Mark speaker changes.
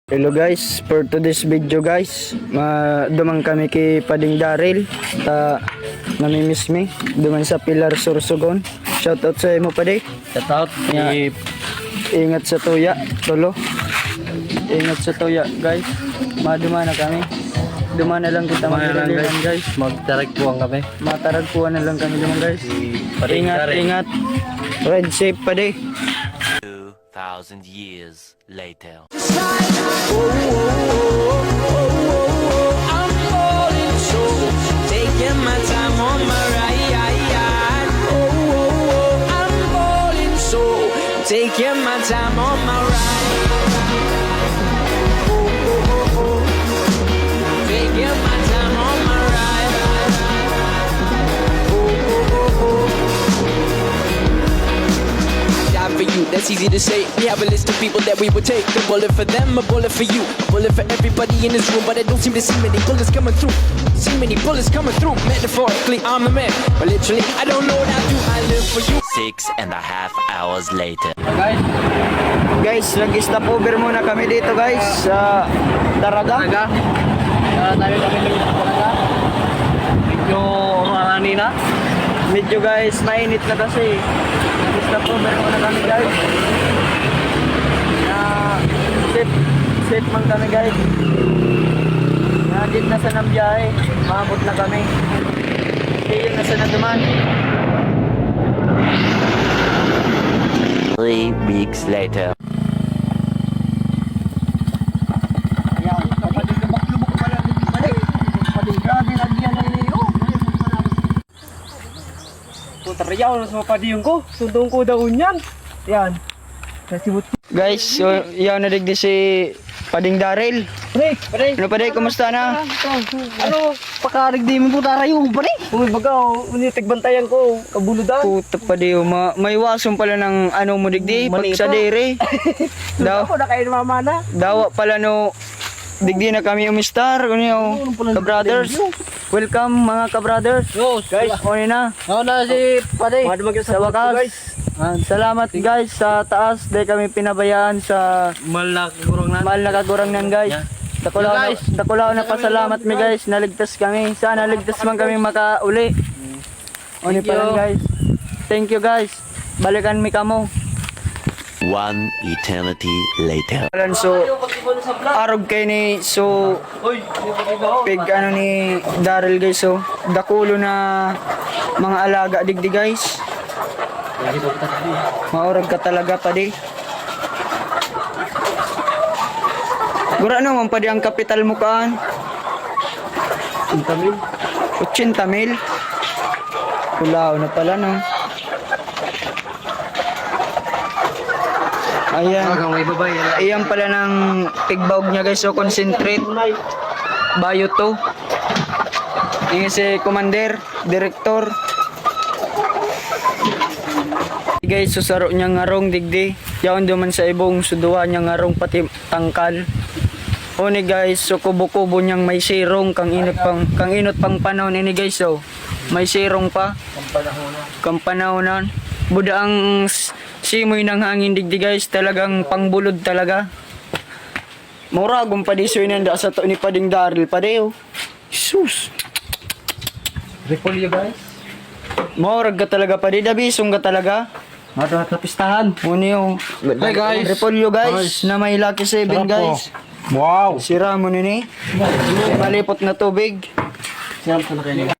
Speaker 1: Hello guys, for today's video guys, dumang kami kay Pading Daryl, namimiss me, duman sa Pilar Sorsogon. Shoutout sa imo Padi.
Speaker 2: Shoutout.
Speaker 1: Ingat sa tuya, tolo. Ingat sa tuya guys, maduma na kami. Duma na lang kita magdalilan guys.
Speaker 2: Magtaragpuan kami.
Speaker 1: Mataragpuan na lang kami duman guys.
Speaker 2: Pading
Speaker 1: Ingat,
Speaker 2: Daryl.
Speaker 1: ingat. Ride safe Padi.
Speaker 3: 2,000 years later.
Speaker 4: I'm falling so taking my time on my ride. I'm falling so taking my time on my ride. Taking my time on my ride. Die for you, that's easy to say. We have a list of people that we would take. A bullet for them, a bullet for you, a bullet for everybody in this room. But I don't seem to see many bullets coming through. See many bullets coming through. Metaphorically, I'm a man, but literally, I don't know what I do. I live for you.
Speaker 3: 6.5 hours later.
Speaker 1: Guys, nag-stop over muna kami dito guys sa Daraga.
Speaker 2: Tayo kami ng Talaga. Medyo kanina.
Speaker 1: Medyo guys, mainit na kasi. Nag-stop over muna kami guys. Safe man kami guys. Nandit na sa Nambiyahe. Maabot na kami. Iyon na sa Naduman.
Speaker 3: 3 weeks later.
Speaker 2: Tarayaw na sa papadiyong ko. Sundong ko daw yan. Yan.
Speaker 1: Guys, so yan na digdi si Pading Daryl.
Speaker 2: Pare.
Speaker 1: Ano Paday, kumusta na?
Speaker 2: Ano? Pakarig di mo po tarayaw. Pare. Uy, baga. Unitigbantayan ko. Kabuludan.
Speaker 1: Puta Paday, may wasong pala ng ano mo digdi pag
Speaker 2: Mali
Speaker 1: sa
Speaker 2: pa.
Speaker 1: dere.
Speaker 2: Ako na kayo mamana.
Speaker 1: Dawa pala no digdi na kami umistar. Ano ka-brothers? Welcome mga ka-brothers.
Speaker 2: Guys.
Speaker 1: Ano na?
Speaker 2: Ako na si Pare.
Speaker 1: Sa wakas. Salamat guys sa taas dahil kami pinabayaan sa mahal na kagurang nan guys. Takulaw na pasalamat mi guys, naligtas kami. Sana ligtas man kami makauli. Oni pa lang guys. Thank you guys. Balikan mi kamo.
Speaker 3: 1 eternity later.
Speaker 1: So arog kay ni so pig ano ni Daryl guys, so dakulo na mga alaga digdi guys. Maurag ka talaga Padi. Gura naman Padi ang kapital mo kaan. 80 mil. Kulao na pala no. Ayan pala ng pigbawg niya guys, so concentrate. Bayo to. Ini si commander, director. Guys, susaro niya ngarong digdi. Yaon duman sa ibong suduwa niya ngarong pati tangkal. Oni guys, so kubo-kubo niyang may sirong kang inot pang panahon ini guys, so may sirong pa. Kampanahonan. Buda ang simoy ng hangin digdi guys, talagang pangbulod talaga. Mura gum padisoy nanda sa to ni Pading Daryl Padeo. Jesus.
Speaker 2: Repolyo guys.
Speaker 1: Maurag ka talaga Padi, dabisong ka talaga.
Speaker 2: Madahat na pistahan.
Speaker 1: Unyo.
Speaker 2: Hi, guys.
Speaker 1: Repolyo guys, na may Lucky 7 guys.
Speaker 2: Wow.
Speaker 1: Sira mo nini. Malipot na tubig.
Speaker 2: Siyam sa kayo.